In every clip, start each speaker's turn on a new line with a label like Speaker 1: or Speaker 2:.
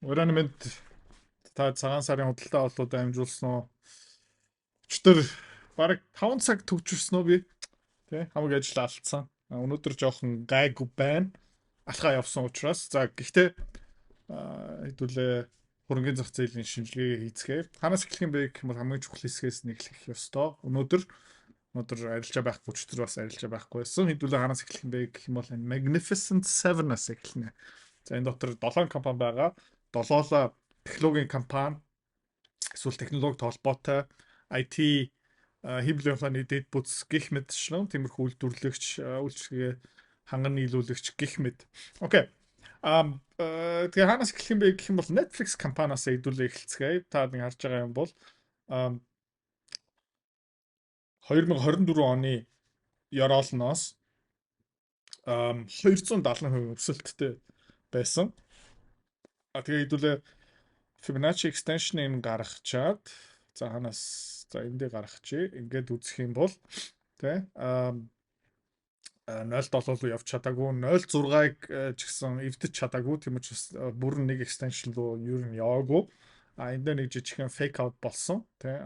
Speaker 1: Уран мэд та цагаан сарын худалдаа олоод амжуулсан уу? Өчтөр бараг 5 цаг төгжүүлсэн үү би? Тэ хамаг ажил алдсан. Өнөөдөр жоохон гайгүй байна. Алхаа явсан учраас. За гэхдээ хэдүүлээ хөрөнгөний зах зээлийн шинжилгээ хийцгээе. Ханаас эхлэх юм бэ гэх юм бол хамгийн чухал хэсгээс нь эхлэх ёстой. Өнөөдөр арилжаа байхгүй өчтөр бас арилжаа байхгүй байсан. Хэдүүлээ ханаас эхлэх юм бэ гэх юм бол Magnificent 7-аас эхэлнэ. За энэ дотор 7 компани байгаа. Долоолоо технологийн компани эсвэл технологи толботой IT хэвлэлийн ухааны дэд бүтц гих мэтчлэн тиймэрхүү үйлдвэрлэгч үйлчлэгээ ханган нийлүүлэгч гих мэт. Окей. Тэгээ ханаас эхлэх юм бэ гэх юм бол Netflix компаниас хэдүүлээ эхэлцгээе. Та нэг харж байгаа юм бол 2024 оны ёроолноос 270% өсөлттэй байсан. Тэгээ хэдүүлээ Fibonacci extension-ыг гаргачаад за ханаас за эндээ гаргачих. Ингээд үзэх юм бол тэ 0.7 руу явж чадаагүй 0.6-ыг ч гэсэн эвдэж чадаагүй тийм учраас бүрэн нэг extension руу юу нь яваагүй. Энд нэг жижигхэн fake out болсон тэ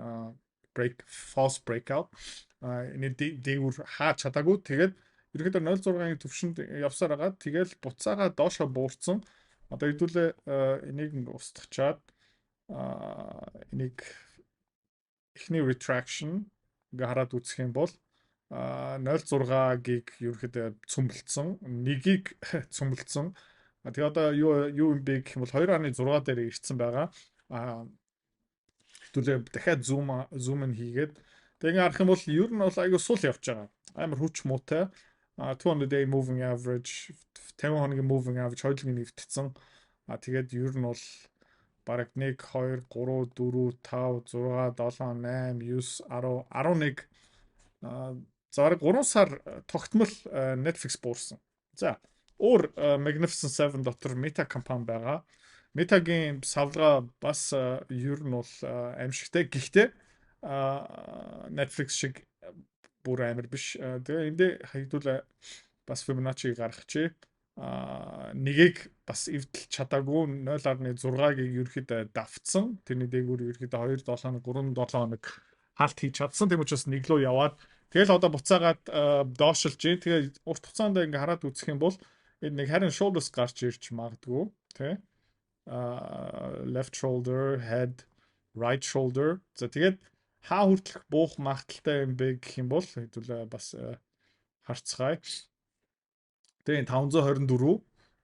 Speaker 1: false breakout. Энэ дээгүүр хаач чадаагүй. Тэгээд ерөнхийдөө 0.6-ийн төвшөнд явсаар байгаа. Тэгэл буцаага доошо буурсан. Одоо хэдүүлээ энийг устгачаад энийг эхний retraction ингээ хараад үзэх юм бол 0.6-ыг ерөөхдөө цөмбөлцсөн, 1-ийг цөмбөлцсөн. Тэгээ одоо юу юм бэ гэх юм бол 2.6 дээр ирсэн байгаа. Хэдүүлээ дахиад зум ин хийгээд тэгээ ингээ харах юм бол ер нь бол айгүй сул явж байгаа. Амар хүч муутай. 200-day moving average, 50 хоногийн moving average хоёулыг нэвтсэн. Тэгээд ер нь бол бараг 1 2 3 4 5 6 7 8 9 10 11 за бараг 3 сар тогтмол Netflix буурсан. За өөр Magnificent 7 дотор Meta компани байгаа. Meta-гийн савлгаа бас ер нь бол аимшигтай. Гэхдээ Netflix шиг бүр амар биш. Тэгээ эндээ хайдуул бас Fibonacci гаргачих. Нэгийг бас эвдэлж чадаагүй 0.6-ыг ерөөхдөө давтсан. Тэрний дээгүүр ерөөхдөө 2 7 хоног 3 7 хоног хаалт хийж чадсан. Тийм учраас нэг лөө яваад тэгэл одоо буцаагаад доошлж дээ. Тэгээ урт хугацаанд ингээ хараад үзэх юм бол энэ нэг харин shoulders гарч ирж магадгүй тий. Left shoulder, head, right shoulder. За тэгээд хаа хүртэлх буух магадaltaй юм бэ гэх юм бол хэдүүлээ бас харцгаая. Тэгээ 524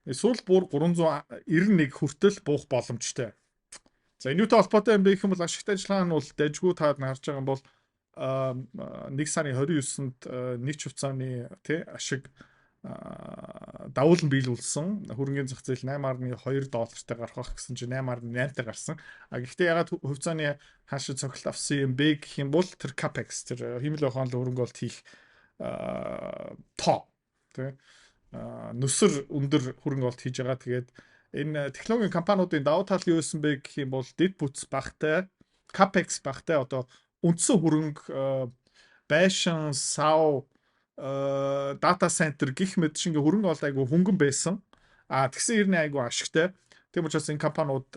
Speaker 1: эсвэл бүр 391 хүртэл буух боломжтой. За энэ юутай холбоотой юм бэ гэх юм бол ашигтай ажиллагаа нь бол дайггүй таад харж байгаа юм бол 1 сарын 29-нд нэг хугацааны тий ашиг давуул нь биелүүлсэн. Хөрөнгөний зах зээл $8.2 гарах байх гэсэн чинь 8.8 гарсан. Гэхдээ ягаад хувьцааны хаашаа цогцолт авсан юм бэ гэх юм бол тэр capex тэр хэмэл ухаанлал хөрөнгө олт хийх тоо тий нүсэр өндөр хөрөнгө олт хийж байгаа. Тэгээд энэ технологийн компаниудын давуу тал юу байсан бэ гэх юм бол дэд бүтц багтай, capex багтай одоо үндсэн хөрөнгө байшин, сав дата центр гих мэт шингээ хөрөнгө олт айгу хөнгөн байсан. Тэгсэн ирнэ айгу ашигтай. Тийм учраас энэ компаниуд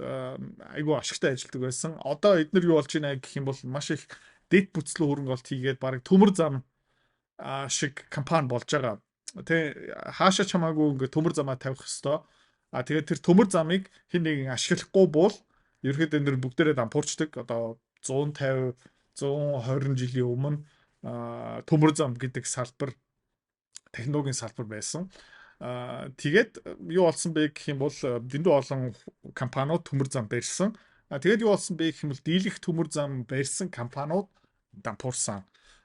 Speaker 1: айгу ашигтай ажилладаг байсан. Одоо эдгээр юу болж байна гэх юм бол маш их дэд бүтцлүү хөрөнгө олт хийгээд бараг төмөр зам шиг компани болж байгаа. Тэ хаашаа чамаагүй ингээ төмөр замаа тавих хэвээр. Тэгээд тэр төмөр замыг хэн нэгэн ашиглахгүй бол ерөөхдөө нэр бүгдээрээ дампуурчдаг. Одоо 150 120 жилийн өмнө төмөр зам гэдэг салбар технологийн салбар байсан. Тэгээд юу болсон бэ гэх юм бол дэндүү олон компаниуд төмөр зам барьсан. Тэгээд юу болсон бэ гэх юм бол дийлэх төмөр зам барьсан компаниуд дампуурсан.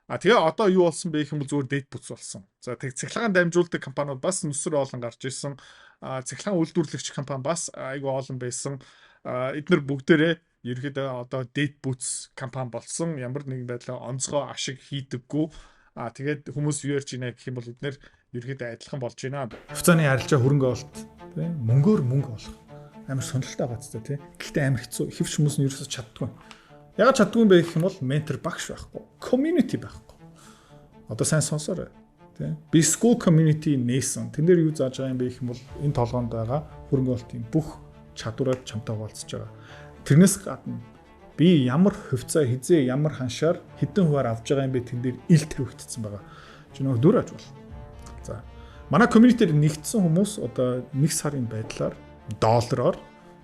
Speaker 1: Тэгээ одоо юу болсон бэ гэх юм бол зүгээр дэд бүтц болсон. За тэг цахилгаан дамжуулдаг компаниуд бас нүсэр олон гарч ирсэн. Цахилгаан үйлдвэрлэгч компани бас айгүй олон байсан. Эдгээр бүгдээрээ ерөөдөө одоо дэд бүтц компани болсон. Ямар нэгэн байдлаар онцгой ашиг хийдэггүй. Тэгээд хүмүүс юу ярьж байна гэх юм бол эдгээр ерөөдөө адилхан болж байна. Хувьцааны арилжаа хөрөнгө олт тий мөнгөөр мөнгө олох амар сонирхолтой байгаа ч тий. Гэхдээ амар хэцүү. Хэвч хүмүүс нь ерөөсөж чаддгүй. Ягаад чаддгүй юм бэ гэх юм бол ментор багш байхгүй. Community байхгүй. Одоо сайн сонсоорой. Тий. Би school community нээсэн. Тэн дээр юу зааж байгаа юм бэ гэх юм бол энэ толгоонд байгаа хөрөнгө олтын бүх чадвараар чамтай хуваалцаж байгаа. Тэрнээс гадна би ямар хувьцаа хизээ ямар ханшаар хэдэн хуваар авж байгаа юм бэ тэн дээр ил тавигдсан байгаа. Чи нөгөө дүр аж бол. За. Манай community-ээр нэгдсэн хүмүүс одоо 1 сарын байдлаар доллараар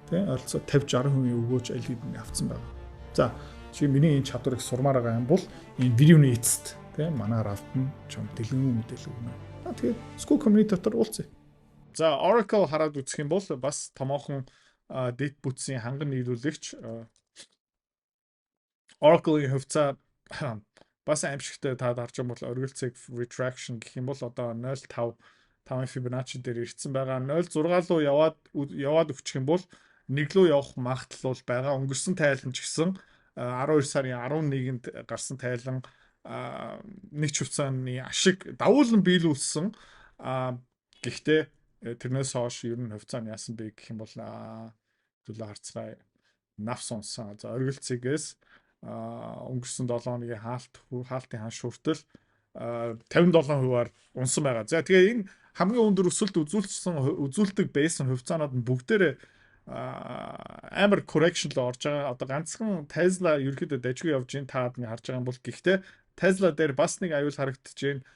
Speaker 1: тий ойролцоо 50-60% өгөөж аль хэдийн авцсан байгаа. За, чи миний энэ чадварыг сурмаар байгаа юм бол энэ видеоны эцэст тий манаар автна чам дэлгэн мэдээлэл өгнө. Тэгээд school community дотор уулзъя. За, Oracle хараад үзэх юм бол бас томоохон date бүтсийн ханган нийлүүлэгч Oracle-ийн хувьцаа бас аимшигтай та харж байгаа бол оргилцэг retraction гэх юм бол одоо 0.5 Fibonacci дээр ирсэн байгаа. 0.6 руу яваад өгчих юм бол 1 рүү явах магадлал бол байгаа. Өнгөрсөн тайлан ч гэсэн 12 сарын 11-нд гарсан тайлан нэг ч хувьцааны ашиг давуулан биелүүлсэн. Гэхдээ тэрнээс хойш ер нь хувьцаа нь яасан бэ гэх юм бол төлөө харцгай навс унсан. За оргилцэгээс өнгөрсөн 7 хоногийн хаалтын ханш хүртэл 57%-аар унсан байгаа. За тэгээ энэ хамгийн өндөр өсөлт үзүүлдэг байсан хувьцаанууд нь бүгдээрээ амар correction л орж байгаа. Одоо ганцхан Tesla ерөөхдөө дажгүй явж ийн таад ингэ харж байгаа юм бол гэхдээ Tesla дээр бас нэг аюул харагдаж байна.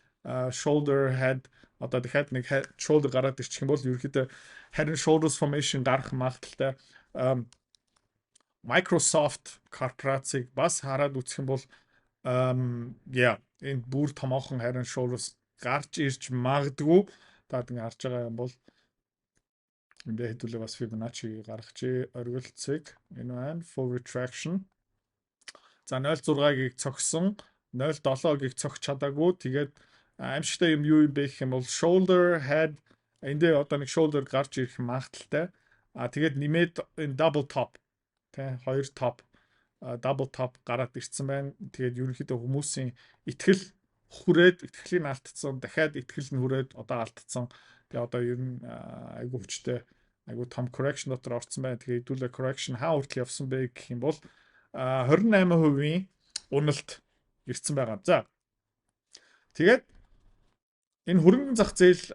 Speaker 1: Shoulder head одоо дахиад нэг shoulder гараад ирчих юм бол ерөөхдөө head and shoulders formation гарах магадaltaй. Microsoft корпорацийг бас хараад үзэх юм бол энэ бүр томоохон head and shoulders гарч ирж магадгүй таад ингэ харж байгаа юм бол энэ хэдүүлээ бас Fibonacci гаргачээ оргилцэг энэ байна full retraction. За 0.6-ыг цогсон 0.7-ыг цогч чадаагүй. Тэгээд аимшигтай юм юу юм бэ гэх юм бол shoulder head эндээ одоо нэг shoulder гарч ирэх магадaltaй. Тэгээд нэмээд энэ double top тэ хоёр top double top гараад ирсэн байна. Тэгээд ерөнхийдөө хүмүүсийн итгэл итгэлийн алдсан дахиад итгэл нь хүрээд одоо алдсан. Тэгээ одоо ер нь айгу хүчтэй айгу том correction дотор орсон байна. Тэгээ хэдүүлээ correction хаа хүртэл явсан бэ гэх юм бол 28% уналт ирсэн байгаа. За. Тэгээд энэ хөрөнгө зах зээл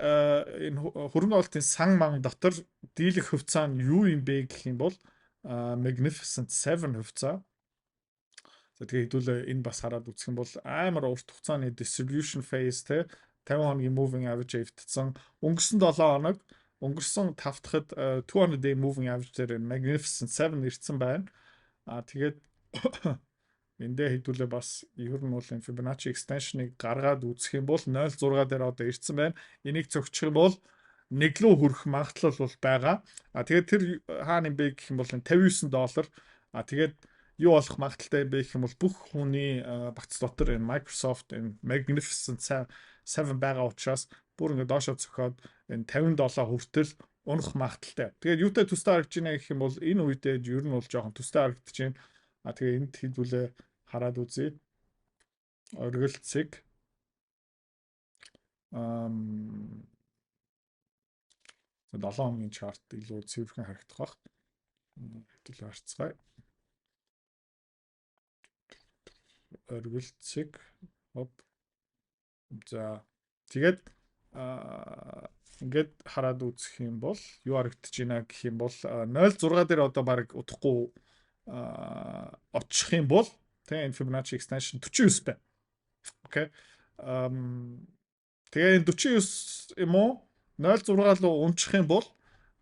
Speaker 1: энэ хөрөнгө оруулалтын сан ман дотор дийлэх хувьцаа нь юу юм бэ гэх юм бол Magnificent 7 хувьцаа. За тэгээ хэдүүлээ энэ бас хараад үзэх юм бол амар урт хугацааны distribution phase те 50 хоногийн moving average эвдсэн. Өнгөрсөн 7 хоног өнгөрсөн 5 дахад 200 day moving average дээр Magnificent 7 ирсэн байна. Тэгээд эндээ хэдүүлээ бас ер нь бол Fibonacci extension-ыг гаргаад үзэх юм бол 0.6 дээр одоо ирсэн байна. Энийг цогчих юм бол 1 рүү хүрэх магадлал бол байгаа. Тэгээд тэр хаана юм бэ гэх юм бол $59. Тэгээд юу болох магадaltaй юм бэ гэх юм бол бүх хүний багц дотор энэ Microsoft энэ Magnificent 7 байгаа учраас бүр ингэ доошоо цохоод энэ $50 хүртэл унах магадaltaй. Тэгээд юутай төстэй харагдаж байна гэх юм бол энэ үедээ ер нь бол жоохон төстэй харагдаж байна. Тэгээ энд хэдүүлээ хараад үзье. Оргилцэг 7 хоногийн чарт илүү цэвэрхэн харагдах бах. Хэдүүлээ харцгаая. Оргилцэг за тэгээд ингээд хараад үзэх юм бол юу харагдаж байна гэх юм бол 0.6 дээр одоо баг удахгүй очих юм бол тэгээ энэ Fibonacci extension 49 байна. Окей. Тэгээ энэ 49 юм уу 0.6 руу унчих юм бол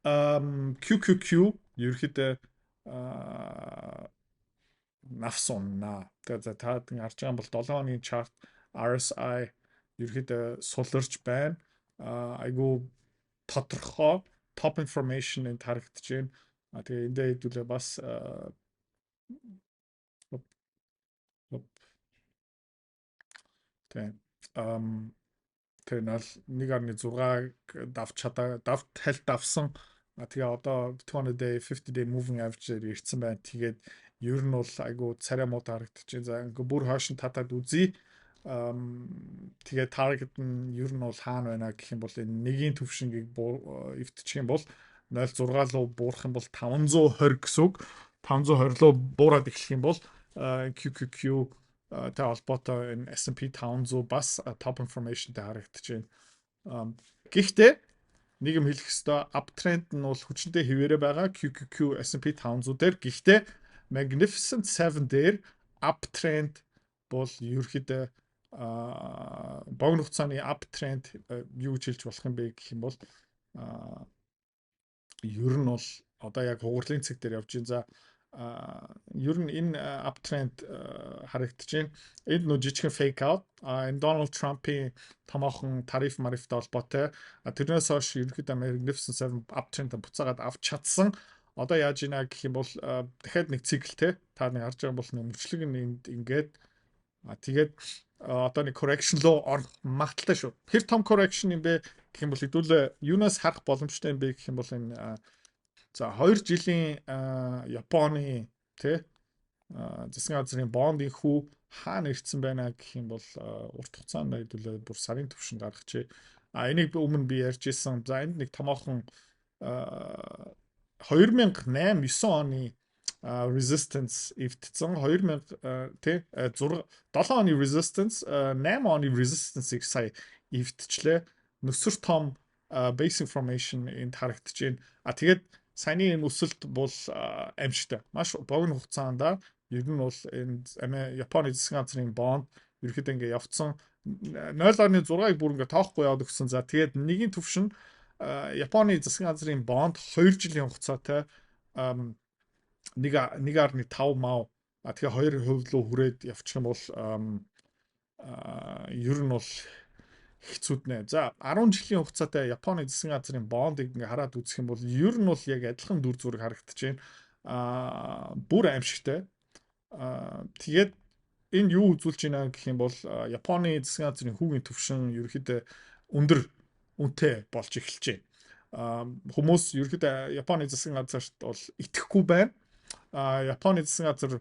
Speaker 1: QQQ ерөөхдөө навс унна. Тэгээ та харж байгаа юм бол 7 хоногийн chart RSI ерөөхдөө суларч байна. Айгу тодорхой top information энэ харагдаж байна. Тэгээ эндээ хэдүүлээ бас тэгээ 1.6-г давт хальт давсан. Тэгээ одоо 200 day 50 day moving average-ээр ирсэн байна. Тэгээд ер нь бол айгу царай муу харагдаж байна. За ингээ бүр хойш нь татаад үзье. Тэгээ target нь ер нь бол хаана байна гэх юм бол энэ нэгийн төвшингийг эвтчих юм бол 0.6 руу буурах юм бол 520 гэсэн үг. 520 руу буураад эхлэх юм бол QQQ тэ холбоотой энэ S&P 500 бас top information дээр харагдаж байна. Гэхдээ нэг юм хэлэх ёстой. Uptrend нь бол хүчнтэй хിവэрэ байгаа QQQ S&P 500 дээр. Гэхдээ Magnificent 7 дээр uptrend бол ерөөхдөө богино хугацааны uptrend юу гэж хэлж болох юм бэ гэх юм бол ер нь бол одоо яг хугарлын цэг дээр явж байна. За ер нь энэ uptrend харагдаж байна. Энд нөө жижигхэн fake out. Энэ Donald Trump-ийн томоохон тариф марифтай холбоотой. Тэрнээс хойш ерөнхийдөө Magnificent 7 uptrend буцаагаад авч чадсан. Одоо яаж ийна гэх юм бол дахиад нэг циклтэй. Та нэг харж байгаа бол нэг мөчлөг нь ингээд тэгээд одоо нэг correction руу орох магадaltaй шүү. Тэр том correction юм бэ гэх юм бол хэдүүлээ юунаас харах боломжтой юм бэ гэх юм бол энэ за 2 жилийн Японы тий засгийн газрын бондын хүү хаана ирсэн байна гэх юм бол урт хугацаанд хэдүүлээ бүр сарын түвшинд гаргачээ. Энийг өмнө би ярьж ирсэн. За энд нэг томоохон 2008 9 оны resistance эвдсэн 2000 тий 7 оны resistance 8 оны resistance-ийг сая эвдчлээ. Нүсэр том basic formation энд харагдаж байна. Тэгээд саяны энэ өсөлт бол амжигтай. Маш богино хугацаанд ер нь бол энэ Японы засгийн газрын бонд ерөөхдөө ингээ явцсан 0.6-ыг бүр ингээ тоохгүй яваад өгсөн. За тэгээд нэгийн түвшин Японы засгийн газрын бонд 2 жилийн хугацаатай 1.5 мав тэгэхээр 2% руу хүрээд явчих юм бол ер нь бол хэцүүднэ. За 10 жилийн хугацаатай Японы засгийн газрын бондыг ингээ хараад үзэх юм бол ер нь бол яг адилхан дүр зураг харагдаж байна. Бүр аимшигтай. Тэгээд энд юу үзүүлж байна гэх юм бол Японы засгийн газрын хүүгийн түвшин ерөөхдөө өндөр үнэтэй болж эхэлж байна. Хүмүүс ерөөхдөө Японы засгийн газарт бол итгэхгүй байна. Японы засгийн газар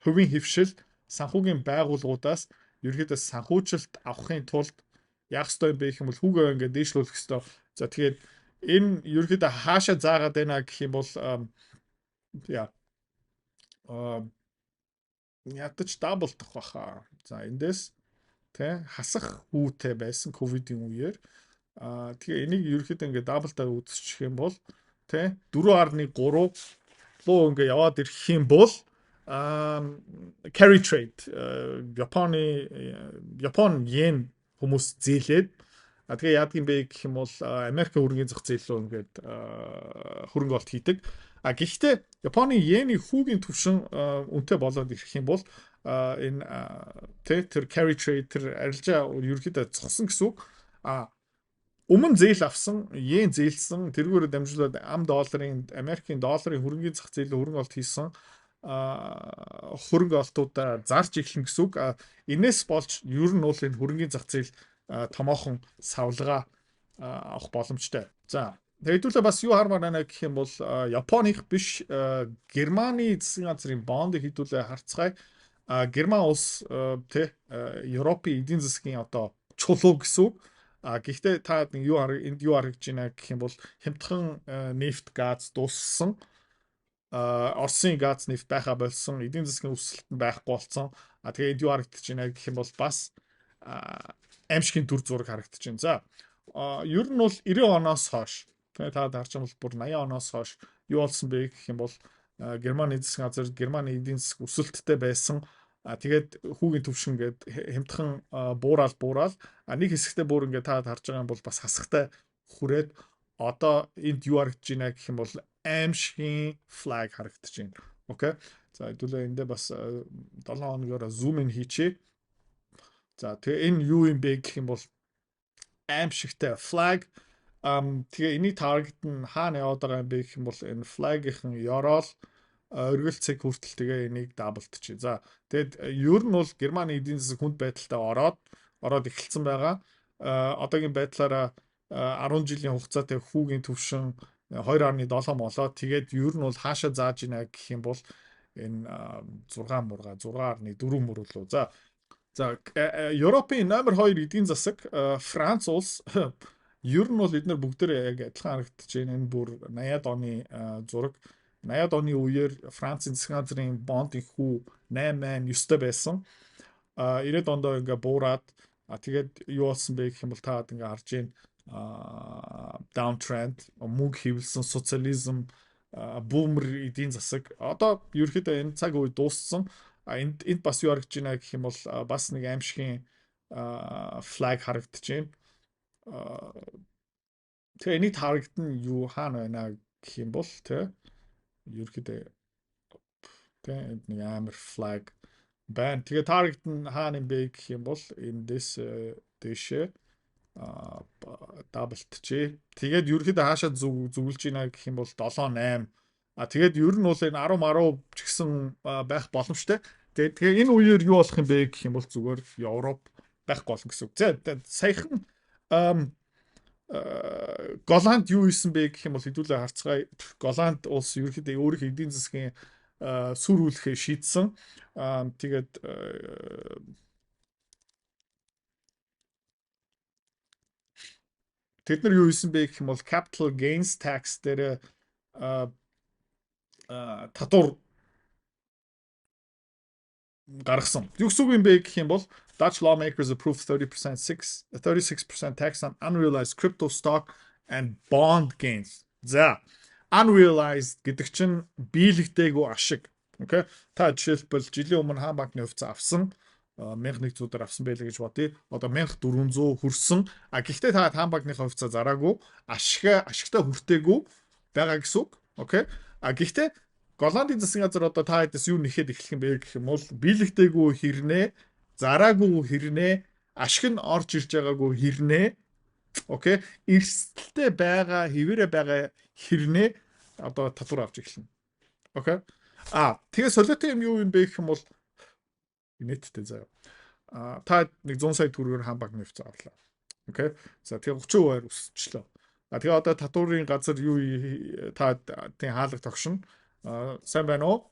Speaker 1: хувийн хэвшил санхүүгийн байгууллагуудаас ерөөхдөө санхүүжилт авахын тулд яах ёстой юм бэ гэх юм бол хүүгээ ингээд дээшлүүлэх ёстой. За тэгээд энэ ерөөхдөө хаашаа заагаад байна гэх юм бол ядаж даблдах баха. За эндээс тий хасах хүүтэй байсан ковидын үеэр тэгээ энийг ерөөхдөө ингээд даблдаа үзчих юм бол тий 4.3 руу ингээд яваад ирэх юм бол carry trade Япон yen хүмүүс зээлээд тэгээ яадаг юм бэ гэх юм бол Америк хөрөнгөний зах зээл рүү ингээд хөрөнгө олт хийдэг. Гэхдээ Японы йений хүүгийн түвшин үнэтэй болоод ирэх юм бол энэ тэр carry trade тэр арилжаа ерөөхдөө зогсон гэсэн үг. Өмнө зээл авсан, йен зээлсэн, тэргүүрээ дамжуулаад Америкийн долларын хөрөнгөний зах зээл хөрөнгө олт хийсэн хөрөнгө олтуудаа зарж эхлэн гэсэн үг. Энээс болж ер нь бол энэ хөрөнгөний зах зээл томоохон савлгаа авах боломжтой. За хэдүүлээ бас юу хармаар байна гэх юм бол Японых биш Германы засгийн газрын бондыг хэдүүлээ харцгаая. Герман улс тий Европын эдийн засгийн одоо чулуу гэсэн үг. Гэхдээ та энд юу харагдж байна гэх юм бол хямдхан нефт газ дууссан. Оросын газ нефт байха болсон, эдийн засгийн өсөлт нь байхгүй болсон. Тэгээд юу харагдаж байна гэх юм бол бас аимшигын дүр зураг харагдаж байна. За ер нь бол 90 оноос хойш та харж байгаа бол бүр 80 оноос хойш юу болсон бэ гэх юм бол Германы засгийн газар Германы эдийн засаг өсөлттэй байсан. Тэгээд хүүгийн түвшин гээд хямдхан буурал нэг хэсэгтээ бүр ингээд та харж байгаа юм бол бас хасахтай хүрээд одоо энд юу харагдаж байна гэх юм бол аимшигын flag харагдаж байна. Окей. За хэдүүлээ эндээ бас 7 хоногоор зум ин хийчихье. За тэгээ энэ юу юм бэ гэх юм бол аимшигтай flag. Тэгээ эний таргет нь хаана яваад байгаа юм бэ гэх юм бол энэ flag-ийн ёроол өргөл цэг хүртэл тэгээ энийг даблдчих. За тэгэд ер нь бол Германы эдийн засаг хүнд байдалтай ороод эхэлсэн байгаа. Одоогийн байдлаараа 10 жилийн хугацаатай хүүгийн түвшин 2.7 молоо. Тэгээд ер нь бол хаашаа зааж ийнэ гэх юм бол энэ 6 мурга 6.4 мөрөлөө. За Европын номер 2 эдийн засаг Франц улс ер нь бол эдгээр бүгдээ яг адилхан харагдаж байна. Энэ бүр 80-ад оны зураг. 80-ад оны үеэр Францын засгийн газрын бондын хүү 8.9-тэй байсан. 90-ад онд ингээ буураад тэгээд юу болсон бэ гэх юм бол та ингээ харж байна. downtrend, мөнгө хөвлөсөн социализм, бүүмэр эдийн засаг одоо ерөөхдөө энэ цаг үе дууссан. Энд бас юу харагдаж байна гэх юм бол бас нэг аимшигын flag харагдаж байна. Тэгээ энийг харагдана юу хаана байна гэх юм бол тэ ерөөхдөө тэ нэг амар flag байна. Тэгээ харагдана хаана юм бэ гэх юм бол энэ дэшээ даблтжээ. Тэгээд ерөөхдөө хаашаа зүгэлж байна гэх юм бол 7 8. Тэгээд ер нь бол энэ 10 10 ч гэсэн байх боломжтой. Тэгээ энэ үеэр юу болох юм бэ гэх юм бол зүгээр Европ байхгүй болно гэсэн үг. За саяхан Голланд юу хийсэн бэ гэх юм бол хэдүүлээ харцгаая. Голланд улс ерөөхдөө өөрийнхөө эдийн засгийн сүрүүлэхээ шийдсэн. Тэгээд тэд нар юу хийсэн бэ гэх юм бол capital gains tax дээр татвар гаргасан. Юу гэсэн үг юм бэ гэх юм бол Dutch lawmakers approved 36% tax on unrealized crypto stock and bond gains. За unrealized гэдэг чинь биелэгдээгүй ашиг. Окей. Та жишээлбэл жилийн өмнө хаан банкны хувьцаа авсан 1100-аар авсан байлаа гэж бодъё. Одоо 1400 хүрсэн. Гэхдээ та хаан банкныхаа хувьцаа зараагүй, ашигтай хүртээгүй байгаа гэсэн үг. Окей. Гэхдээ Голландын засгийн газар одоо та хэдээс юу нэхэд эхлэх юм бэ гэх юм бол биелэгдээгүй хэрнээ, зараагүй хэрнээ, ашиг нь орж ирж байгаагүй хэрнээ, окей, эрсдэлтэй байгаа, хэвээрээ байгаа хэрнээ одоо татвар авч эхэлнэ. Окей. Тэгээ солиотой юм юу юм бэ гэх юм бол инээдтэй заяа. Та нэг 100 сая төгрөгөөр хаан банкны хувьцаа авлаа. Окей. За тэгээ 30% өсчлөө. Тэгээ одоо татварын газар юу та тийм хаалга тогшно. Сайн байна уу?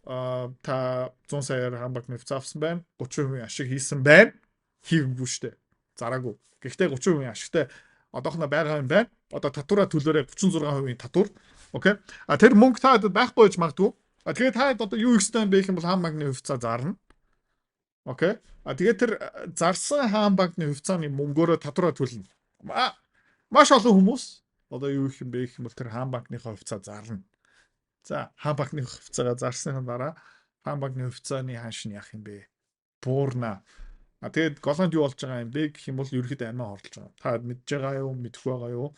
Speaker 1: Та 100 саяар хаан банкны хувьцаа авсан байна. 30% ашиг хийсэн байна. Хийгээгүй штэ. Зараагүй. Гэхдээ 30% ашигтай одоохоно байгаа юм байна. Одоо татвараа төлөөрэй 36% татвар. Окей. Тэр мөнгө та байхгүй гэж магадгүй. Тэгээ та одоо юу ихтэй юм бэ гэх юм бол хаан банкны хувьцаа зарна. Окей. Тэгээ тэр зарсан хаан банкны хувьцааны мөнгөөрөө татвараа төлнө. Маш олон хүмүүс одоо юу их юм бэ гэх юм бол тэр хаан банкныхаа хувьцаа зарна. За хаан банкны хувьцаагаа зарсны дараа хаан банкны хувьцааны хааш нь яах юм бэ? Буурна. Тэгээд Голланд юу болж байгаа юм бэ гэх юм бол ерөөхдөө амиа хорлож байгаа. Та мэдж байгаа юу, мэдхгүй байгаа юу?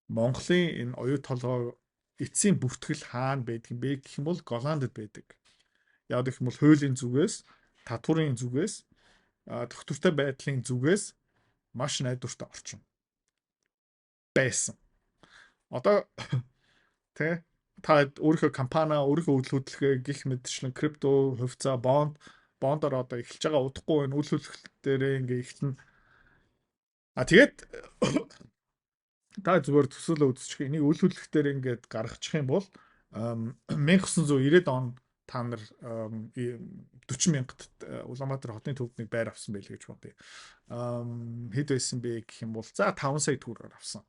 Speaker 1: Монголын энэ оюу толгой эцсийн бүртгэл хаана байдаг юм бэ гэх юм бол Голландд байдаг. Яг гэх юм бол хуулийн зүгээс, татварын зүгээс, тогтвортой байдлын зүгээс маш найдвартай орчин байсан. Одоо тэ та өөрийнхөө компани, өөрийнхөө үйл хөдлөлгөө гих мэдчлэн крипто, хувьцаа, бондоор одоо эхэлж байгаа удахгүй байна. Үйл хөдлөлтөөрөө ингээ эхэлнэ. Тэгээд та зүгээр төсөөлөө үзчих. Энийг үйл хөдлөлтөөр ингээд гаргачих юм бол 1990-ад он та нар 40,000-д Улаанбаатар хотын төвд нэг байр авсан байл гэж бодъё. Хэд байсан бэ гэх юм бол за 5 сая төгрөгөөр авсан.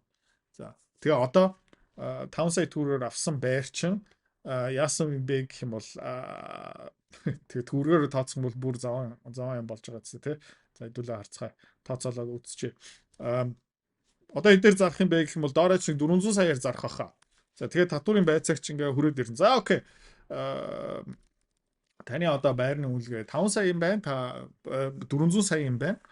Speaker 1: За тэгээ одоо 5 сая төгрөгөөр авсан байр чинь яасан юм бэ гэх юм бол тэгээ төгрөгөөр тооцсон бол бүр заван юм болж байгаа гэсэн тий. За хэдүүлээ харцгаая. Тооцоолоод үзчихье. Одоо эдгээр зарах юм бэ гэх юм бол доороо чинь 400 саяар зарах баха. За тэгээ татварын байцаагч ингээ хүрээд ирнэ. За окей. Таны одоо байрны үнэлгээ 5 сая юм байна. Та 400 сая юм байна.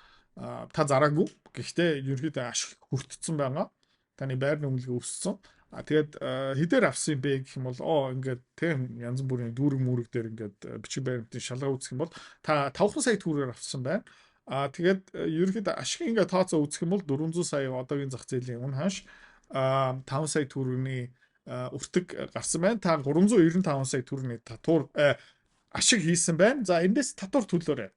Speaker 1: Та зараагүй. Гэхдээ ерөөхдөө ашиг хүртсэн байгаа. Таны байрны үнэлгээ өссөн. Тэгээд хэдээр авсан бэ гэх юм бол ингээд тийм янз бүрийн дүүрэг мүрэг дээр ингээд бичиг баримтын шалгаа үүсгэх юм бол та 5 сая төгрөгөөр авсан байна. Тэгээд ерөөхдөө ашиг ингээд тооцоо үүсгэх юм бол 400 сая одоогийн зах зээлийн үн ханш 5 сая төгрөгийн өртөг гарсан байна. Та 395 сая төгрөгийн татвар ашиг хийсэн байна. За эндээс татвар төлөөрэй.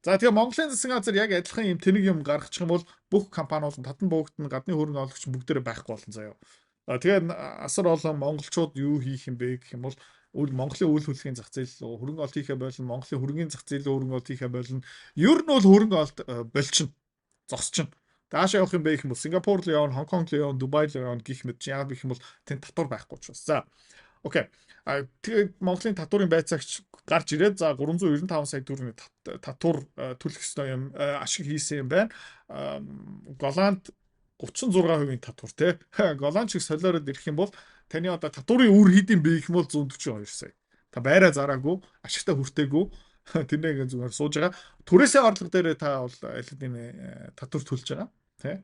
Speaker 1: За тэгээ Монголын засгийн газар яг адилхан юм тэнэг юм гаргачих юм бол бүх компаниуд татан буугтан гадны хөрөнгө оруулагч бүгдээрээ байхгүй болно заяа. Тэгээ асар олон монголчууд юу хийх юм бэ гэх юм бол Монголын үйл хөдлөлийн зах зээл хөрөнгө олт хийхэ болно, Монголын хөрөнгөний зах зээлийн хөрөнгө олт хийхэ болно. Ер нь бол хөрөнгө олт болчихно. Зогсчихно. Даашаа явах юм бэ гэх юм бол Сингапур руу явна, Хонконг руу явна, Дубай руу явна гэх мэт чи яагаад гэх юм бол тэнд татвар байхгүй учраас. За Окей. Тэгээд Монголын татварын байцаагч гарч ирээд за 395 сая төгрөгийн татвар төлөх ёстой юм ашиг хийсэн юм байна. Голланд 36% татвар те. Голланд шиг солиороод ирэх юм бол таны одоо татварын үр хэдийн бэ гэх юм бол 142 сая. Та байраа зараагүй, ашигтай хүртээгүй тэрнээ ингээ зүгээр сууж байгаа. Түрээсээ орлого дээр та бол аль хэдийн татвар төлж байгаа. Тэ?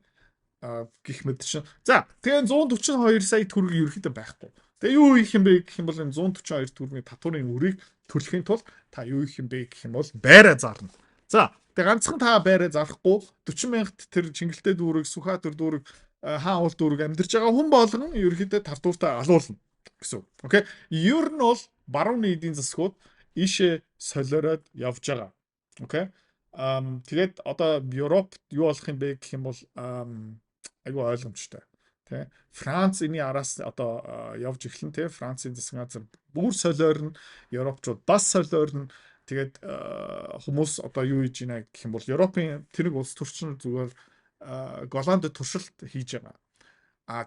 Speaker 1: Гэх мэт чинь. За, тэгээ 142 сая төгрөг ерөөхдөө байхгүй. Тэгээ юу хийх юм бэ гэх юм бол энэ 142 төгрөгийн татварын үрийг төлөхийн тулд та юу хийх юм бэ гэх юм бол байраа зарна. За, тэгээ ганцхан та байраа зарахгүй 40 мянгат тэр Чингэлтэй дүүрэг, Сүхбаатар дүүрэг, хаан уул дүүрэг амьдарч байгаа хүн болгон ерөөхдөө татвартаа алуулна гэсэн. Окей. Ер нь бол барууны эдийн засгууд ийшээ солиороод явж байгаа. Окей. Тэгээд одоо Европт юу болох юм бэ гэх юм бол айгүй ойлгомжтой. Тэ Франц энэ араас одоо явж эхлэн тэ Францын засгийн газар бүр солиорно, Европчууд бас солиорно. Тэгээд хүмүүс одоо юу хийж байна гэх юм бол Европын тэрэг улс төрчин зүгээр Голландд туршилт хийж байгаа.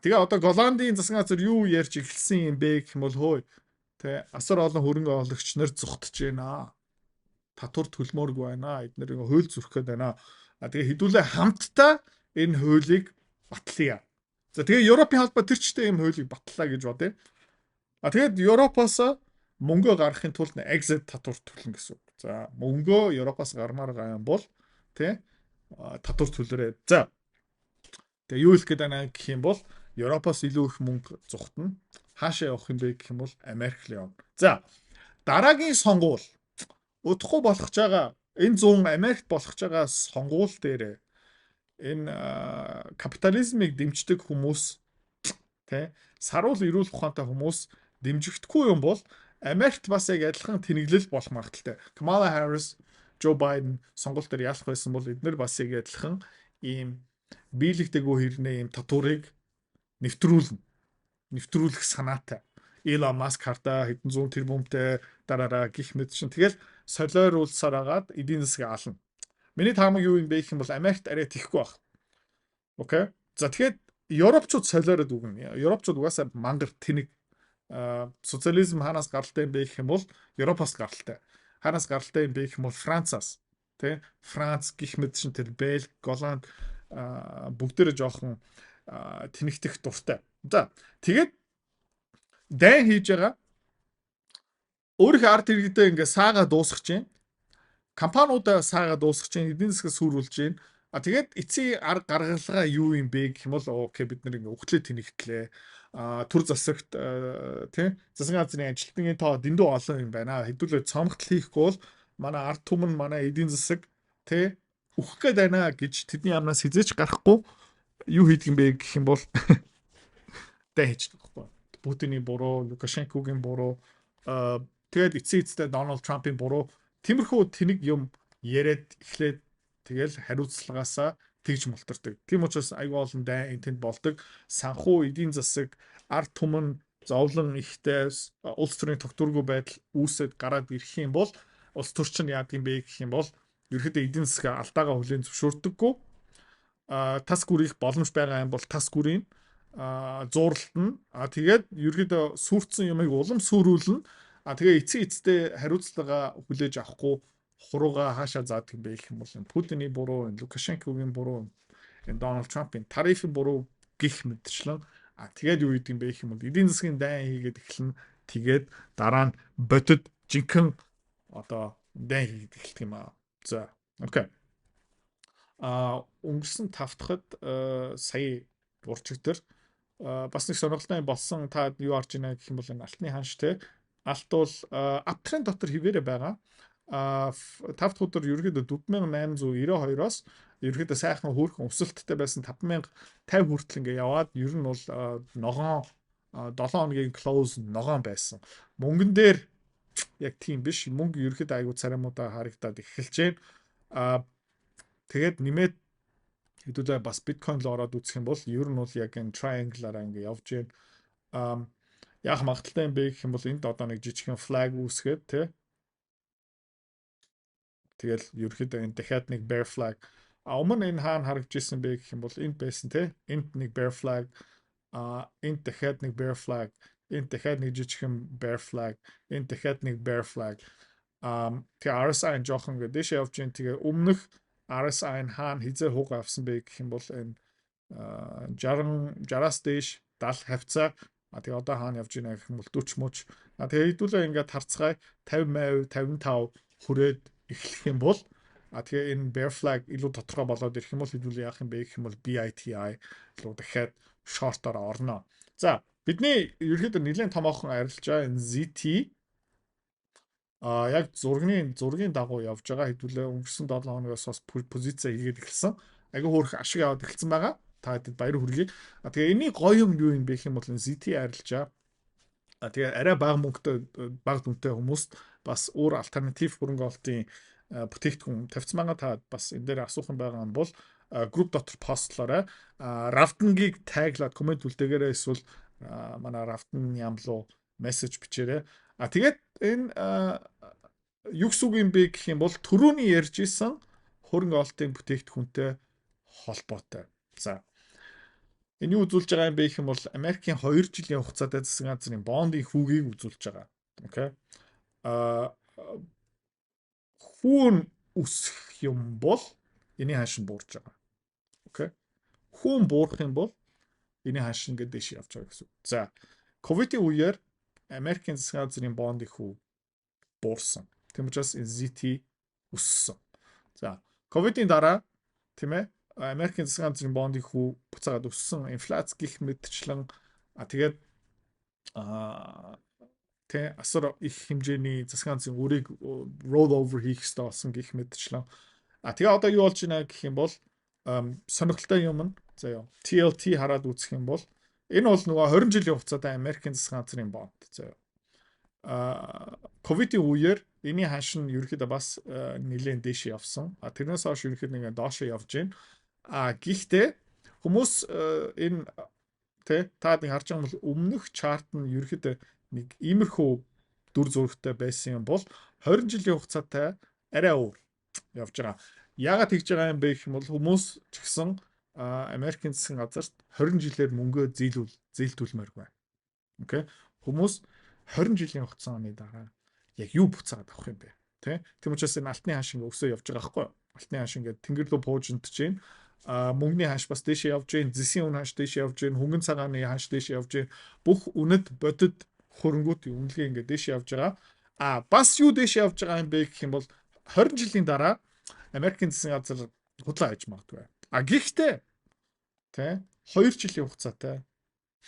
Speaker 1: Тэгээ одоо Голландын засгийн газар юу ярьж эхэлсэн юм бэ гэх юм бол хөөе тэ асар олон хөрөнгө оруулагч нар зүхтж байна. Татвар төлмөөргүй байна. Эдгээр хууль зүрх гээд байна. Тэгээ хэдүүлээ хамтдаа энэ хуулийг батлая. За тэгээ Европын холбоо тэр чигтээ юм хуулийг батлаа гэж бодъё. Тэгээд Европоос мөнгө гаргахын тулд exit татвар төлнө гэсэн үг. За мөнгө Европоос гармаар байгаа юм бол тий татвар төлөрөө. За тэгээ юу хэлэх гээд байна гэх юм бол Европоос илүү их мөнгө зүхтана. Хаашаа явах юм бэ гэх юм бол Америк руу явна. За дараагийн сонгуул удахгүй болох ч байгаа энэ 100 Америкт болох ч байгаа сонгуул дээр энэ капитализмыг дэмждэг хүмүүс тий саруул эрүүл ухаантай хүмүүс дэмжихдэггүй юм бол Америкт бас яг адилхан тэнэглэл болох магадaltaй. Kamala Harris, Joe Biden сонгуул дээр яалах байсан бол эдгээр бас яг адилхан ийм биелэгдэггүй хэрнээ ийм татварыг нэвтрүүлэх санаатай. Elon Musk хартаа хэдэн зуун тэрбумтай дараараа гих мэт чинь тэгэл солиоруулсаар агаад эдийн засгийг ална. Миний таамаг юу юм бэ гэх юм бол Америкт арай тийхгүй баг. Окей. За тэгэхээр Европчууд солиороод үгнэ. Европчууд угаасаа мангар тэнэг социализм хаанаас гаралтай юм бэ гэх юм бол Европоос гаралтай. Хаанаас гаралтай юм бэ гэх юм бол Францаас. Тэ? Франц гих мэт шин тэр Бельги, Голланд бүгдээрээ жоохон тэнэгтэх дуртай. За тэгээд дайн хийж байгаа өөрийнхөө ард иргэдээ ингээ саагаа дуусгах чинь компаниудаа саагаа дуусгах чинь эдийн засгаа сүрүүлж чинь тэгээд эцсийн арга гаргалгаа юу юм бэ гэх юм бол окей бид нэг өгтлээ тэнэгтлээ төр засагт тий засгийн газрын ажилтны тоо дэндүү олон юм байна хэдүүлээ цомгтол хийхгүй бол манай ард түмэн манай эдийн засаг тий өөх гээд байна гэж тэдний амнаас хизээч гарахгүй юу хийдэг юм бэ гэх юм бол дэ хийдэг байхгүй Путиний буруу Лукашенкогийн буруу тэгээд эцсийн Дональд Трампын буруу тиймэрхүү тэнэг юм яриад эхлээд тэгэл хариуцлагаасаа тэгж мултардаг. Тийм учраас аюул олон дайн тэнд болдог. Санхүү эдийн засаг ард түмэн зовлон ихтэй улс төрийн тогтворгүй байдал үүсэд гараад ирэх юм бол улс төр чинь яадаг юм бэ гэх юм бол ерөөдөө эдийн засгаа алдаагаа хүлээн зөвшөөрдөггүй. Тас гүрийх боломж байгаа юм бол тас гүрийн зууралтна. Тэгээд ерөөдөө сүрцэн юмыг улам сүрүүлнэ. Тэгээ эцсийн хариуцлага хүлээж авахгүй хурууга хаашаа заадаг бэ гэх юм бол Путиний буруу, Лукашенкогийн буруу, Дональд Трампын тарифын буруу гих мэтчлэн тэгээд юу гэдэг юм бэ гэх юм бол эдийн засгийн дайн хийгээд эхлэн тэгээд дараа нь бодит жинхэнэ одоо дайн хийгээд эхэлдэг юм аа. За, окей. Өнгөрсөн тавтахад сая урчигдэр бас нэг сонирхолтой болсон та юу харж байна гэх юм бол алтны ханш те алт бол аптрен дотор хിവэрэ байгаа. Тавт өдөр ерөөдөө 4892-оос ерөөдөө сайхан хөөрхөн өсөлттэй байсан 5050 хүртэл ингээ яваад ер нь бол ногоон 7 хоногийн close ногоон байсан. Мөнгөн дээр яг тийм биш. Мөнгө ерөөдөө айгуу царамудаа харагдаад эхэлж байна. Тэгээд нэмээд хэдүүлээ бас биткойн руу ороод үзэх юм бол ер нь бол яг энэ triangle-аараа ингээ явж байна. Яг магадaltaй юм бэ гэх юм бол энд одоо нэг жижигхэн flag үүсгээд тий. Тэгэл ерөөхдөө энэ дахиад нэг bear flag өмнө энэ хаана харагдаж ирсэн бэ гэх юм бол энд байсан тий. Энд нэг bear flag энд дахиад нэг bear flag энэ дахиад нэг жижигхэн bear flag, энэ дахиад нэг bear flag. Тэгээ RSI жоохон ингэ дэше явж гин тэгээ өмнөх RSI хаана хизээ хуг авсан бэ гэх юм бол энэ 60-аас дээш 70 хавцаа тэгээ одоо хаана явж байна гэх юм бол 40 мууч. Тэгээ хэдүүлээ ингээд харцгаая 50, 55 хүрээд эхлэх юм бол тэгээ энэ bear flag илүү тодорхой болоод ирэх юм бол хэдүүлээ яах юм бэ гэх юм бол BITI илүү дахиад short-оор орно. За бидний ерөөхдөө нэлээд томоохон арилжаа энэ ZT яг зургийн дагуу явж байгаа хэдүүлээ өнгөрсөн 7 хоногоос бас позиц хийгээд эхэлсэн. Айгүй хөөрх ашиг аваад эхэлсэн байгаа. Та хэд баяр хүргэе. Тэгээ энэний гоё юм юу юм бэ гэх юм бол энэ ZT арилжаа. Тэгээ арай бага мөнгөтэй бага дүнтэй хүмүүст бас өөр альтернатив хөрөнгө олтын бүтээгдэхүүн тавьсан байгаа. Та бас энэ дээр асуух юм байгаа юм бол групп дотор постлоорой. Ravten-гийг таглаад комент үлдээгээрэй эсвэл манай Ravten ямлуу мессеж бичээрэй. Тэгээд энэ юу гэсэн үг юм бэ гэх юм бол түрүүний ярьж исэн хөрөнгө олтын бүтээгдэхүүнтэй холбоотой. За энэ юу үзүүлж байгаа юм бэ гэх юм бол Америкийн 2 жилийн хугацаатай засгийн газрын бондын хүүгийг үзүүлж байгаа. Окей. Хүүн өсөх юм бол энэ хаашин буурж байгаа. Окей. Хүүн буурах юм бол энэ хаашин ингээд дэш явж байгаа гэсэн. За ковидын үеэр Америкийн засгийн газрын бондын хүү буурсан. Тийм учраас ZT өссөн. За ковидын дараа тийм ээ Америкийн засгийн газрын бондын хүү буцаагаад өссөн. Инфляц гих мэтчлэн тэгээд тэ асар их хэмжээний засгийн газрын үрийг roll over хийх хэрэгтэй болсон гих мэтчлэн. Тэгээ одоо юу болж байна гэх юм бол сонирхолтой юм нь заяа TLT хараад үзэх юм бол энэ бол нөгөө 20 жилийн хугацаатай Америкийн засгийн газрын бонд заяа. Ковидын үеэр энэний ханш нь ерөөхдөө бас нэлээд дээш явсан. Тэрнээс хойш ерөөхдөө нэг доошо явж байна. Гэхдээ хүмүүс энэ тэ та нэг харж байгаа бол өмнөх чарт нь ерөөхдөө нэг иймэрхүү дүр зурагтай байсан юм бол 20 жилийн хугацаатай арай өөр явж байгаа. Яагаад тэгж байгаа юм бэ гэх юм бол хүмүүс ч гэсэн Америкийн засгийн газарт 20 жилээр мөнгөө зээлдүүлмээр байна. Окей. Хүмүүс 20 жилийн хугацааны дараа яг юу буцаагаад авах юм бэ? Тийм учраас энэ алтны хааш ингээ өсөө явж байгаа байхгүй юу? Алтны хааш ингээ тэнгэр рүү буужинтж байна. Мөнгөний хааш бас дээшээ явж байна. Зэсийн үн хааш дээшээ явж байна. Хөнгөн цагааны хааш дээшээ явж байна. Бүх үнэт бодит хөрөнгөт үнэлгээ ингээ дээшээ явж байгаа. Бас юу дээшээ явж байгаа юм бэ гэх юм бол 20 жилийн дараа Америкийн засгийн газар худлаа хийж магадгүй. Гэхдээ тэ 2 жилийн хугацаатай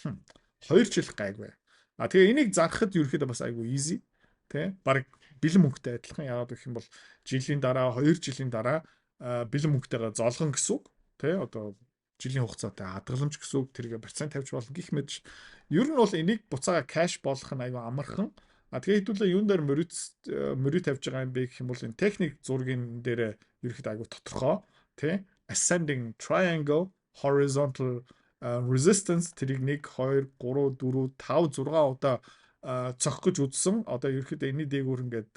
Speaker 1: 2 жил гайгүй. Тэгээ энийг зарахад ерөөхдөө бас айгүй easy тэ баг бэлэн мөнгөтэй адилхан яагаад гэх юм бол жилийн дараа 2 жилийн дараа бэлэн мөнгөтэйгээ золгон гэсэн үг тэ одоо жилийн хугацаатай хадгаламж гэсэн үг тэргээ процент тавьж болно гэх мэт. Ер нь бол энийг буцаага кэш болгох нь айгүй амархан. Тэгээ хэдүүлээ юун дээр мөрөд тавьж байгаа юм бэ гэх юм бол энэ техник зургийн дээр ерөөхдөө айгүй тодорхой тэ ascending triangle horizontal resistance тэрийг 1 2 3 4 5 6 удаа цохих гэж үзсэн. Одоо ерөөхдөө энэний дээгүүр ингээд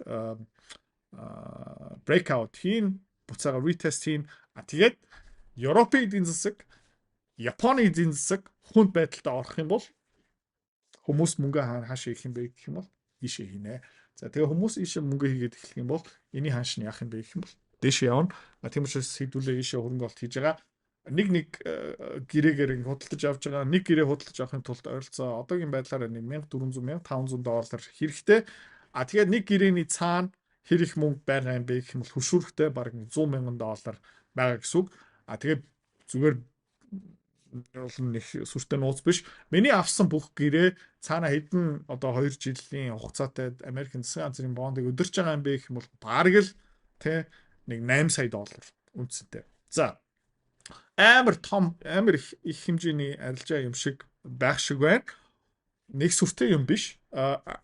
Speaker 1: breakout хийн, буцаага retest хийн. Тэгээд Европын эдийн засаг, Японы эдийн засаг хүнд байдалтай орох юм бол хүмүүс мөнгө хаашаа хийх юм бэ гэх юм бол ийшээ хийнэ. За тэгээ хүмүүс ийшээ мөнгө хийгээд эхлэх юм бол энэний хааш нь яах юм бэ гэх юм бол дэшээ явна. Тийм учраас хэдүүлээ ийшээ хөрөнгө олт хийж байгаа. Нэг гэрээгээр ингэ худалдаж авч байгаа. Нэг гэрээ худалдаж авахын тулд ойролцоо одоогийн байдлаар $1400, $1500 хэрэгтэй. Тэгээд нэг гэрээний цаана хэр их мөнгө байгаа юм бэ гэх юм бол хөшүүрхтэй бараг $100,000 байгаа гэсэн үг. Тэгээд зүгээр нэг сүртэй нууц биш. Миний авсан бүх гэрээ цаана хэдэн одоо 2 жилийн хугацаатай Америкийн засгийн газрын бондыг өдөрч байгаа юм бэ гэх юм бол бараг л тэ нэг $8 сая үнэтэй. За амар их хэмжээний арилжаа юм шиг байх шиг байна. Нэг сүртэй юм биш. Амар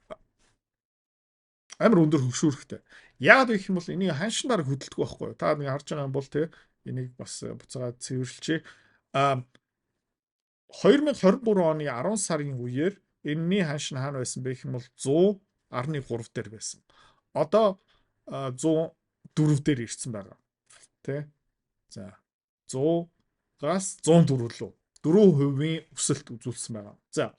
Speaker 1: өндөр хөшүүрхтэй. Яагаад гэх юм бол энийг ханшнаар хөдөлдөг байхгүй юу? Та нэг харж байгаа юм бол тэ энийг бас буцаагаад цэвэрлэжээ. 2023 оны 10 сарын үеэр энэний ханш нь хаана байсан бэ гэх юм бол 100.3 дээр байсан. Одоо 104 дээр ирсэн байгаа. Тэ? За 100-аас 104 рүү 4% өсөлт үзүүлсэн байгаа. За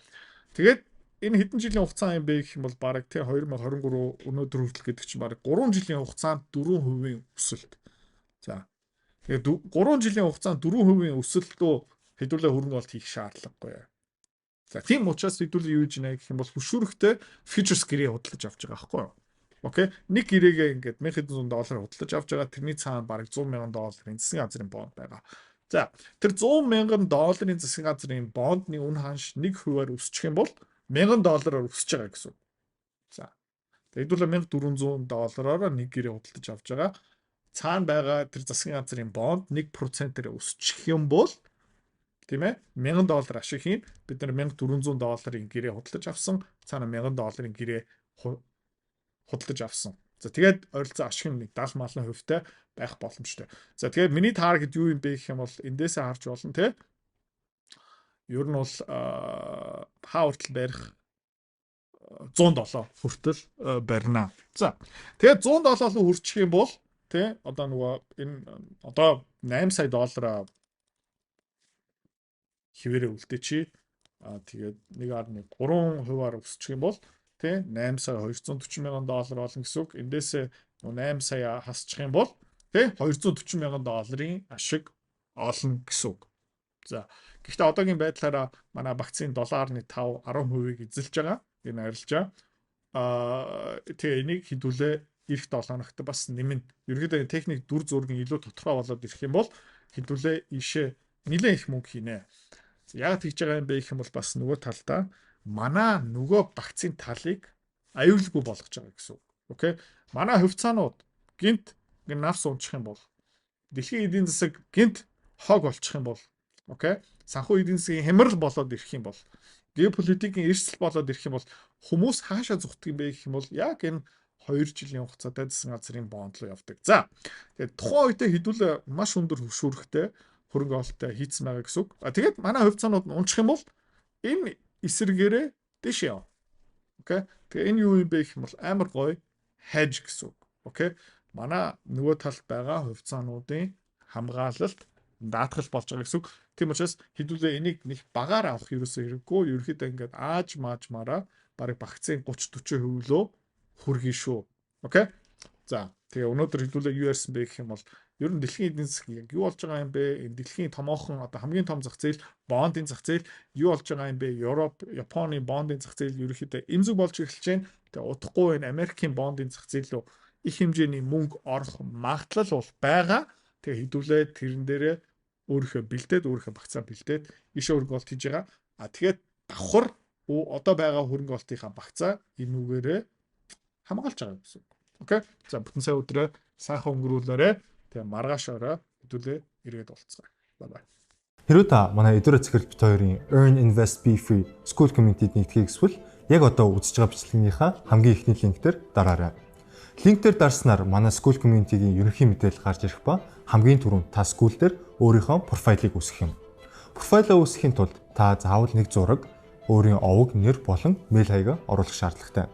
Speaker 1: тэгээд энэ хэдэн жилийн хугацаа юм бэ гэх юм бол бараг тий 2023 өнөөдөр хүртэл гэдэг чинь бараг 3 жилийн хугацаанд 4% өсөлт. За. Тэгээд 3 жилийн хугацаанд 4% өсөлтөө хэдүүлээ хөрөнгө оруулалт хийх шаардлагагүй. За тийм учраас хэдүүлээ юу гэж нэ гэх юм бол хөшүүрэгтэй futures гэрээ худалдаж авч байгаа байхгүй юу? Окей. Нэг гэрээгээ ингээд $1,100 худалдаж авч байгаа. Тэрний цаана бараг $100,000 засгийн газрын бонд байгаа. За тэр $100,000 засгийн газрын бондны үн ханш 1%-аар өсчих юм бол $1,000 өсөж байгаа гэсэн. За. Тэгэдүүл $1,400-оор нэг гэрээ худалдаж авч байгаа. Цаана байгаа тэр засгийн газрын бонд 1%-ээр өсчих юм бол тийм ээ $1,000 ашиг хийн бид нар $1,400-ийн гэрээ худалдаж авсан. Цаана $1,000-ийн гэрээ худалдаж авсан. За тэгээд ойролцоо ашиг нь 70% байх боломжтой. За тэгээд миний таргет юу юм бэ гэх юм бол эндээсээ харж болно тий. Ер нь бол хавартал барих 107 хүртэл барина. За тэгээд 107 руу хүрчих юм бол тий одоо нөгөө энэ одоо $8 сая хിവэрэ үлдээ чи тэгээд 1.3%-аар өсчих юм бол тий $8,240,000 болно гэсэн үг. Эндээсээ $8 сая хасчих юм бол тий $240,000-ийн ашиг олно гэсэн үг. За гэхдээ одоогийн байдлаараа манай вакцины 7.5 10%-ийг эзэлж байгаа. Энэ арилжаа. Тэгээ энийг хэдүүлээ эх 7 хоногт бас нэмнэ. Ерөнхийдөө техник дүр зургийн илүү тодорхой болоод ирэх юм бол хэдүүлээ ийшээ нэлээд их мөнгө хийнэ. Яг тэгж байгаа юм бэ гэх юм бол бас нөгөө талдаа манай нөгөө вакцины талыг аюулгүй болгож байгаа гэсэн үг. Окей. Манай хувьцаанууд гинт ингэ навс унчих юм бол дэлхийн эдийн засаг гинт хог болчих юм бол окей. Санхүү эдийн засгийн хямрал болоод ирэх юм бол геополитикийн эрсдэл болоод ирэх юм бол хүмүүс хаашаа зүхдэг юм бэ гэх юм бол яг энэ 2 жилийн хугацаатай засгийн газрын бонд руу явдаг. За. Тэгээд тухайн үедээ хэдүүлээ маш өндөр хөшүүрэгтэй хөрөнгө оруулалттай хийцэн байгаа гэсэн үг. Тэгээд манай хувьцаанууд нь унчих юм бол энэ эсрэгээрээ дэш яв. Окей. Тэгээ энэ юу юм бэ гэх юм бол амар гоё hedge гэсэн үг. Окей. Манай нөгөө талд байгаа хувьцаануудын хамгаалалт даатгал болж байгаа гэсэн үг. Тийм учраас хэдүүлээ энийг нэг багаар авах ерөөсөө хэрэггүй. Ерөөхдөө ингээд ааж маажмаараа бараг вакцины 30-40% лөө хүргэн шүү. Окей. За тэгээ өнөөдөр хэдүүлээ юу ярьсан бэ гэх юм бол ер нь дэлхийн эдийн засаг яг юу болж байгаа юм бэ? Энэ дэлхийн томоохон одоо хамгийн том зах зээл бондын зах зээл юу болж байгаа юм бэ? Европ, Японы бондын зах зээл ерөөхдөө эмзэг болж эхэлж байна. Тэгээ удахгүй энэ Америкийн бондын зах зээл рүү их хэмжээний мөнгө орох магадлал бол байгаа. Тэгээ хэдүүлээ тэрэн дээрээ өөрийнхөө бэлдээд өөрийнхөө вакцина бэлдээд иш хөрөнгө оруулалт хийж байгаа. Тэгээд давхар одоо байгаа хөрөнгө оруулалтынхаа вакцина энэ үгээрээ хамгаалж байгаа гэсэн. Окей. За бүтэн сая өдрөө сайхан өнгөрүүлээрэй. Тэгээ маргаашаараа хэдүүлээ эргээд уулзцгаая. Bye bye.
Speaker 2: Хэрвээ та манай эдгээр цэцэрлэг бит хоёрын Earn Invest Be Free School Community-д нэгдэхийг хүсвэл яг одоо үзэж байгаа бичлэгийнхаа хамгийн ихний линк дээр дараарай. Линк дээр дарснаар манай School Community-гийн ерөнхий мэдээлэл гарч ирэх ба хамгийн түрүүнд та school дээр өөрийнхөө профайлыг үүсгэх юм. Профайлаа үүсгэхийн тулд та заавал нэг зураг, өөрийн овог, нэр болон мэйл хаягаа оруулах шаардлагатай.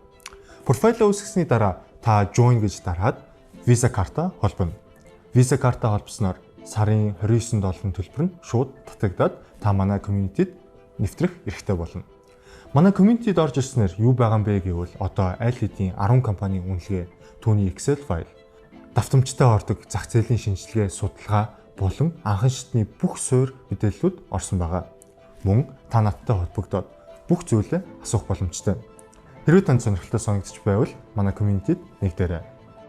Speaker 2: Профайлаа үүсгэсний дараа та join гэж дараад Visa карта холбоно. Visa карта холбосноор сарын $29 төлбөр нь шууд татагдаад та манай community-д нэвтрэх эрхтэй болно. Манай community-д орж ирснээр юу байгаа юм бэ гэвэл одоо аль хэдийн 10 компанийн үнэлгээ, түүний Excel файл, давтамжтай ордог зах зээлийн шинжилгээ, судалгаа болон анхан шатны бүх суурь мэдээллүүд орсон байгаа. Мөн та надтай холбогдоод бүх зүйлээ асуух боломжтой. Хэрвээ танд сонирхолтой санагдчих байвал манай community-д нэгдээрэй.